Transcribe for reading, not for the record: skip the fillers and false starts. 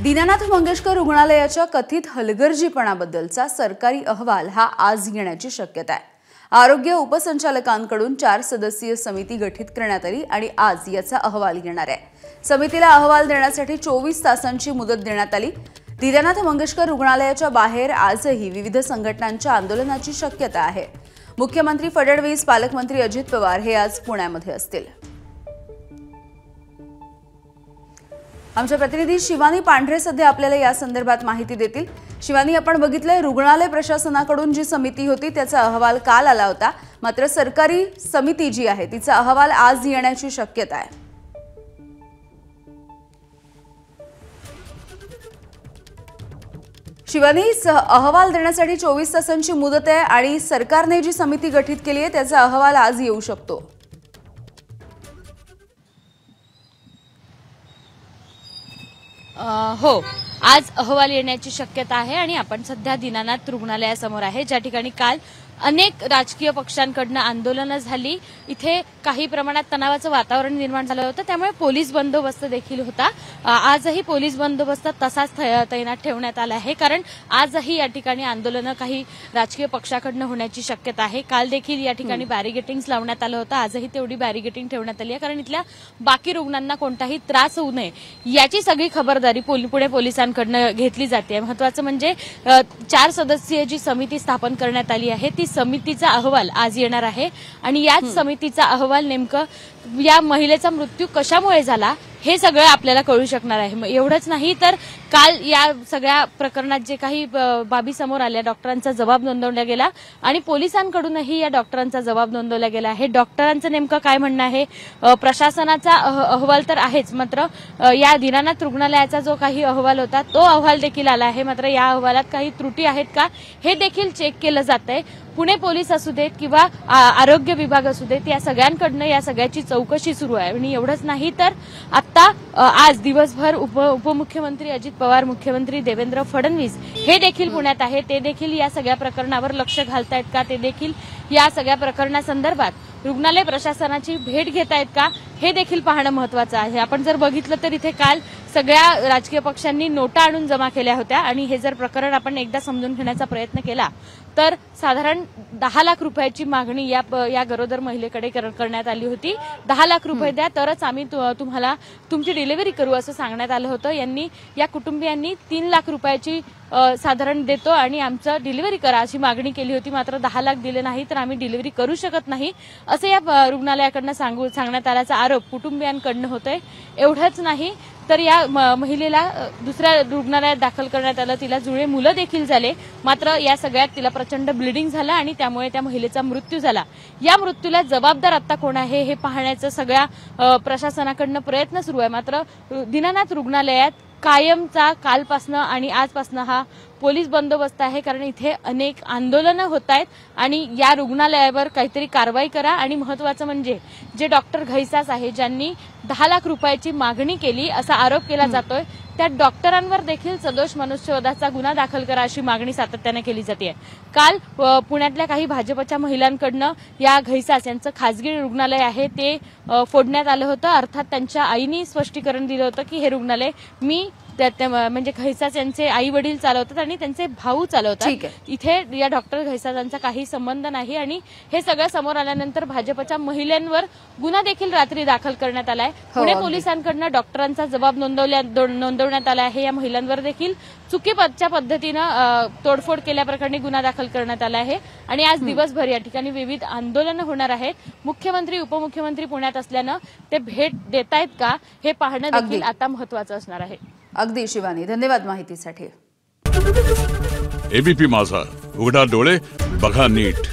दीनानाथ मंगेशकर रुग्णालयाच्या कथित हलगर्जीपणाबद्दलचा सरकारी अहवाल हा आज येण्याची शक्यता आहे। आरोग्य उपसंचालकांकडून 4 सदस्यीय समिती गठीत करण्यात आली आणि आज याचा अहवाल येणार आहे। समितीला अहवाल देण्यासाठी 24 तासांची मुदत देण्यात आली। दीनानाथ मंगेशकर रुग्णालयाच्या बाहेर आजही विविध संघटनांच्या आंदोलनाची शक्यता आहे। मुख्यमंत्री फडणवीस, पालकमंत्री अजित पवार हे आज पुण्यामध्ये असतील। आमच्या प्रतिनिधी शिवानी पांढरे सध्या आपल्याला या संदर्भात माहिती देतील। शिवानी, आपण बघितलंय रुग्णालय प्रशासनाकडून जी समिती होती त्याचा अहवाल काल आला होता, मात्र सरकारी समिती जी आहे तिचा अहवाल आज येण्याची शक्यता आहे। शिवानी, अहवाल देण्यासाठी 24 तासांची मुदत आहे आणि सरकारने जी समिती गठीत केली आहे त्याचा अहवाल आज येऊ शकतो। हो, आज अहवाल येण्याची शक्यता आहे आणि आपण सध्या दीनानाथ रुग्णालयासमोर आहे, ज्या ठिकाणी काल अनेक राजकीय पक्षांकडून आंदोलनं झाली। इथे काही प्रमाणात तणावाचं वातावरण निर्माण झालं होतं, त्यामुळे पोलीस बंदोबस्त देखील होता। आजही पोलीस बंदोबस्त तसाच तैनात ठेवण्यात आला आहे, कारण आजही या ठिकाणी आंदोलनं काही राजकीय पक्षाकडून होण्याची शक्यता आहे। काल देखील या ठिकाणी बॅरिगेटिंग लावण्यात आलं होतं, आजही तेवढी बॅरिगेटिंग ठेवण्यात आली आहे, कारण इथल्या बाकी रुग्णांना कोणताही त्रास होऊ नये याची सगळी खबरदारी पुणे पोलिसांकडून घेतली जाते। महत्त्वाचं म्हणजे 4 सदस्यीय जी समिती स्थापन करण्यात आली आहे ती समितीचा अहवाल आज येणार आहे आणि याच समितीचा अहवाल नेमकं या महिलेचा मृत्यू कशामुळे झाला हे सगळं आपल्याला कळू शकणार आहे। एवढंच नाही तर काल या सगळ्या प्रकरणात जे काही बाबी समोर आल्या, डॉक्टरांचा जबाब नोंदवला गेला आणि पोलिसांकडूनही या डॉक्टरांचा जबाब नोंदवला गेला आहे। डॉक्टरांचं नेमकं काय म्हणणं आहे, प्रशासनाचा अहवाल तर आहेच, मात्र या दीनानाथ रुग्णालयाचा जो काही अहवाल होता तो अहवाल देखील आला आहे, मात्र या अहवालात काही त्रुटी आहेत का हे देखील चेक केलं जातंय। पुणे पोलीस असू देत किंवा आरोग्य विभाग असू देत, या सगळ्यांकडनं या सगळ्याची चौकशी सुरू आहे। आणि एवढंच नाही तर आता आज दिवसभर उपमुख्यमंत्री अजित पवार, मुख्यमंत्री देवेंद्र फडणवीस हे देखील पुण्यात आहे। ते देखील या सगळ्या प्रकरणावर लक्ष घालतायत का, ते देखील या सगळ्या प्रकरणासंदर्भात रुग्णालय प्रशासनाची भेट घेत आहेत का हे देखील पाहणं महत्त्वाचं आहे। आपण जर बघितलं तर इथे काल सगळ्या राजकीय पक्षांनी नोटा आणून जमा केल्या होत्या आणि हे जर प्रकरण आपण एकदा समजून घेण्याचा प्रयत्न केला तर साधारण 10 लाख रुपयाची मागणी या गरोदर महिलेकडे करण्यात आली होती। 10 लाख रुपये द्या तरच आम्ही तुम्हाला तुमची डिलिव्हरी करू असं सांगण्यात आलं होतं। या कुटुंबियांनी 3 लाख रुपयाची साधारण देतो आणि आमचं डिलिव्हरी करा अशी मागणी केली होती, मात्र 10 लाख दिले नाही तर आम्ही डिलिव्हरी करू शकत नाही असं या रुग्णालयाकडनं सांगण्यात आल्याचा आरोप कुटुंबियांकडनं होतोय। एवढंच नाही तर या महिलेला दुसऱ्या रुग्णालयात दाखल करण्यात आलं, तिला जुळे मुलं देखील झाले, मात्र या सगळ्यात तिला प्रचंड ब्लिडिंग झालं आणि त्यामुळे त्या महिलेचा मृत्यू झाला। या मृत्यूला जबाबदार आता कोण आहे हे पाहण्याचं सगळ्या प्रशासनाकडनं प्रयत्न सुरू आहे। मात्र दीनानाथ रुग्णालयात कायमचा कालपासनं आणि आजपासनं हा पोलीस बंदोबस्त आहे, कारण इथे अनेक आंदोलनं होत आहेत आणि या रुग्णालयावर काहीतरी कारवाई करा। आणि महत्त्वाचं म्हणजे जे डॉक्टर घैसास आहे, ज्यांनी 10 लाख रुपयाची मागणी केली असा आरोप केला जातोय, त्या डॉक्टरांवर देखील सदोष मनुष्यवधाचा गुन्हा दाखल करा अशी मागणी सातत्याने केली जाते। काल पुण्यातल्या काही भाजपच्या महिलांकडनं या घैसास यांचं खासगी रुग्णालय आहे ते फोडण्यात आलं होतं। अर्थात त्यांच्या आईनी स्पष्टीकरण दिलं होतं की हे रुग्णालय म्हणजे घैसास यांचे आई वडील चालवतात आणि त्यांचे भाऊ चालवतात, इथे या डॉक्टर घैसासांचा काही संबंध नाही। आणि हे सगळं समोर आल्यानंतर भाजपच्या महिलांवर गुन्हा देखील रात्री दाखल करण्यात आलाय। पुणे पोलिसांकडनं डॉक्टरांचा जबाब नोंदवण्यात आला आहे। या महिलांवर देखील चुकीच्या पद्धतीनं तोडफोड केल्याप्रकरणी गुन्हा दाखल करण्यात आला आहे आणि आज दिवसभर या ठिकाणी विविध आंदोलनं होणार आहेत। मुख्यमंत्री उपमुख्यमंत्री पुण्यात असल्यानं ते भेट देतायत का हे पाहणं देखील आता महत्त्वाचं असणार आहे। अगदी शिवानी, धन्यवाद माहितीसाठी। एबीपी माझा, उघडा डोळे बघा नीट।